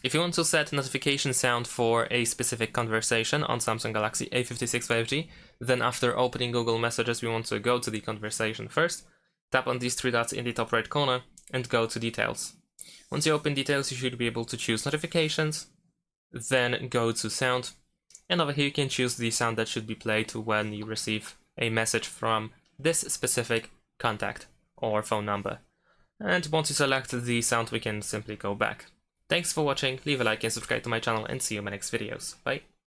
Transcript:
If you want to set notification sound for a specific conversation on Samsung Galaxy A56 5G, then after opening Google Messages, we want to go to the conversation first, tap on these three dots in the top right corner, and go to Details. Once you open Details, you should be able to choose Notifications, then go to Sound, and over here you can choose the sound that should be played when you receive a message from this specific contact or phone number. And once you select the sound, we can simply go back. Thanks for watching, leave a like and subscribe to my channel, and see you in my next videos. Bye!